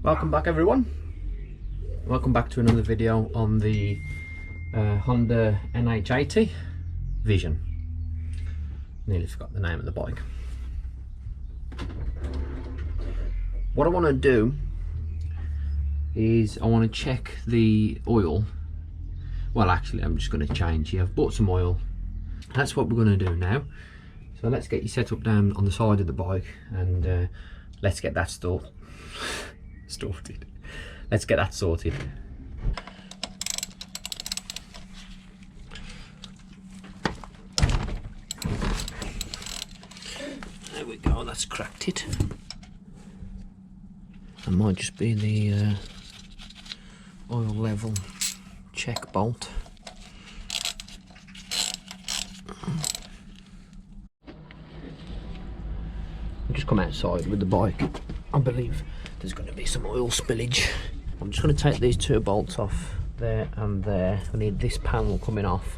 Welcome back everyone. Welcome back to another video on the Honda NH80 Vision. Nearly forgot the name of the bike. What I want to do is I want to check the oil. Well, actually I'm just going to change here. I've bought some oil. That's what we're going to do now. So let's get you set up down on the side of the bike and let's get that sorted. Let's get that sorted. There we go, that's cracked it. That might just be the oil level check bolt. I've just come outside with the bike. I believe there's going to be some oil spillage. I'm just going to take these two bolts off there and there. I need this panel coming off.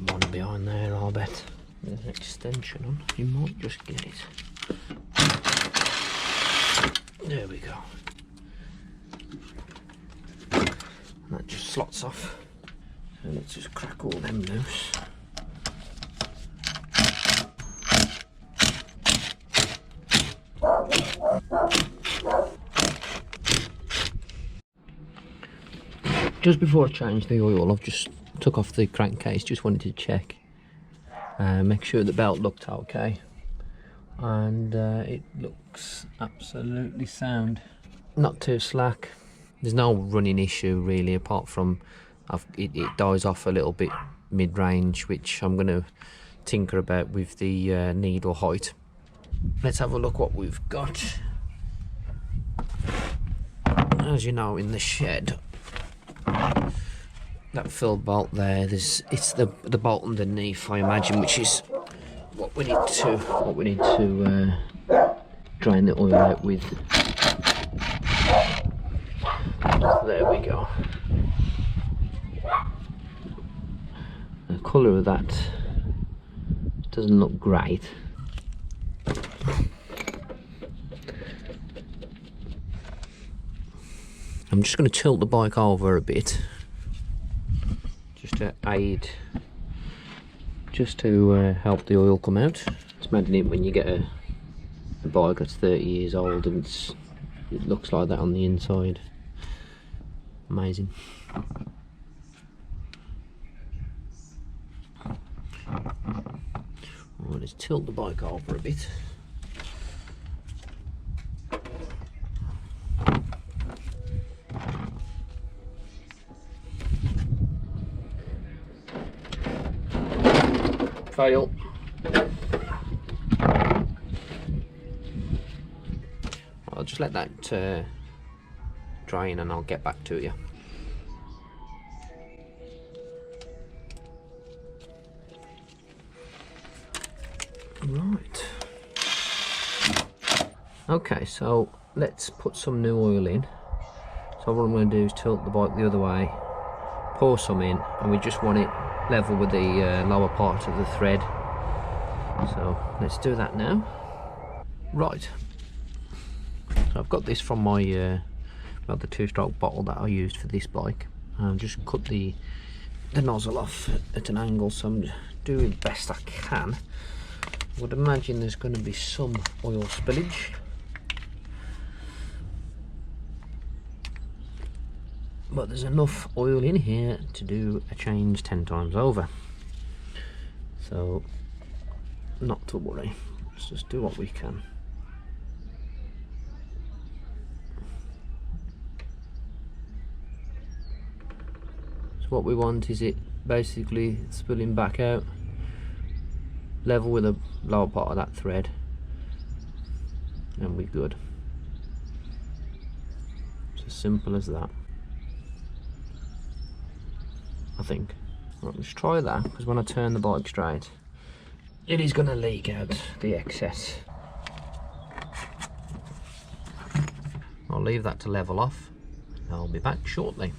One behind there, I'll bet. There's an extension on. You might just get it. There we go. And that just slots off. And let's just crack all them loose. Just before I change the oil, I've just took off the crankcase, just wanted to check. Make sure the belt looked okay, and it looks absolutely sound, not too slack. There's no running issue really, apart from it dies off a little bit mid-range, which I'm going to tinker about with the needle height. Let's have a look what we've got. As you know, in the shed, that fill bolt there, it's the bolt underneath, I imagine, which is what we need to drain the oil out with. There we go. The colour of that doesn't look great. I'm just going to tilt the bike over a bit, just to aid, just to help the oil come out. Just imagine it when you get a bike that's 30 years old and it looks like that on the inside. Amazing. Right, let's tilt the bike over a bit. Fail. I'll just let that drain and I'll get back to you. Right. Okay, so let's put some new oil in. So what I'm going to do is tilt the bike the other way, pour some in, and we just want it level with the lower part of the thread. So let's do that now. Right, so I've got this from my the two-stroke bottle that I used for this bike, and just cut the nozzle off at an angle, so I'm doing the best I can. I would imagine there's going to be some oil spillage, but there's enough oil in here to do a change 10 times over, so not to worry. Let's just do what we can. So what we want is it basically spilling back out, level with the lower part of that thread, and we're good. It's as simple as that, I think. Right, let's try that, because when I turn the bike straight, it is going to leak out the excess. I'll leave that to level off. I'll be back shortly.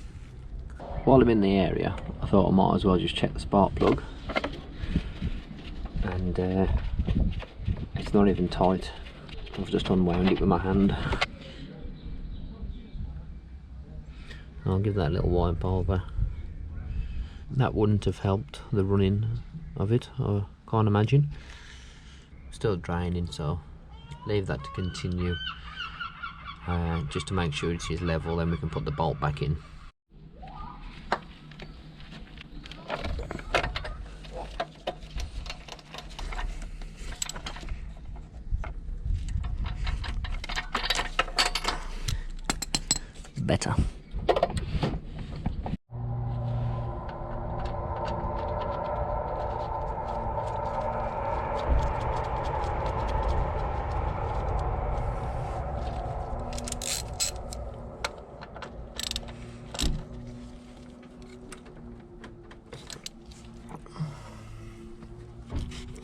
While I'm in the area, I thought I might as well just check the spark plug. And it's not even tight. I've just unwound it with my hand. I'll give that a little wipe over. That wouldn't have helped the running of it, I can't imagine. Still draining, so leave that to continue. Just to make sure it is level, then we can put the bolt back in. Better.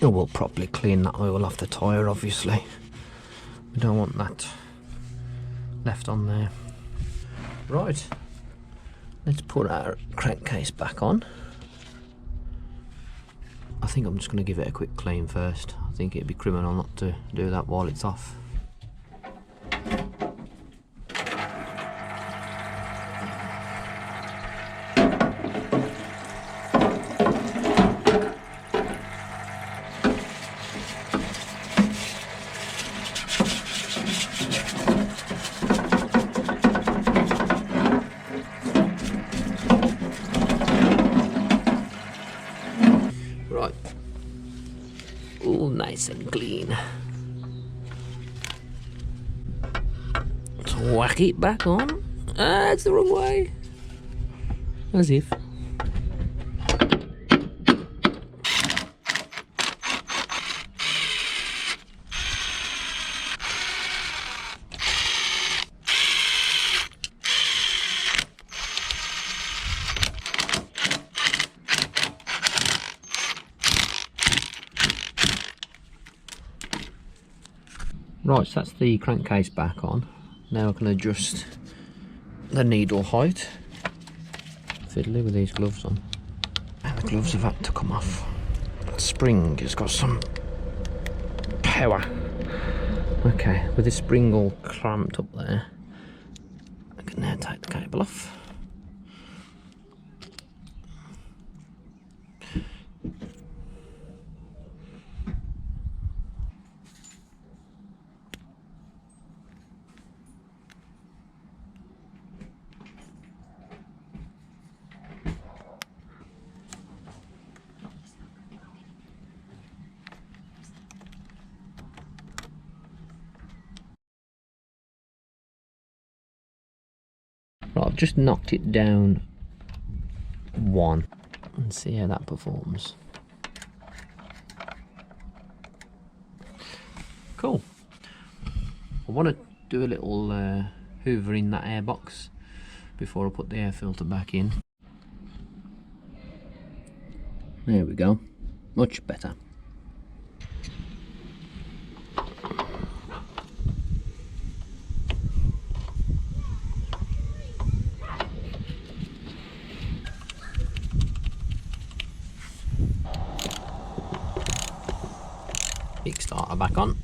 We'll properly clean that oil off the tyre, obviously. We don't want that left on there. Right, let's put our crankcase back on. I think I'm just going to give it a quick clean first. I think it'd be criminal not to do that while it's off. Right, all nice and clean. Let's whack it back on. Ah, it's the wrong way. As if. Right, so that's the crankcase back on. Now I can adjust the needle height. Fiddly with these gloves on. And the gloves have had to come off. The spring has got some power. Okay, with the spring all clamped up there, I can now take the cable off. Right, I've just knocked it down one and see how that performs. Cool. I want to do a little hoover in that air box before I put the air filter back in. There we go, much better. Kickstarter back on.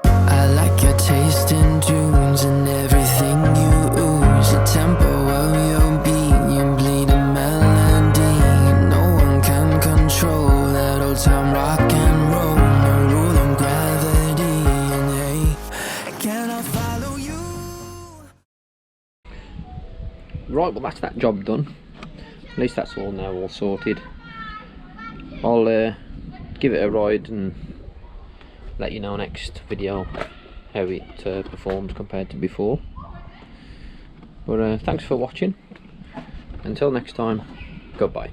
I like your taste in tunes and everything you ooze. The tempo of your beat, you bleed a melody. No one can control that old time rock and roll. No rule of gravity, and hey, can I follow you? Right, well that's that job done. At least that's all now all sorted. I'll give it a ride and let you know next video how it performs compared to before. But thanks for watching. Until next time, goodbye.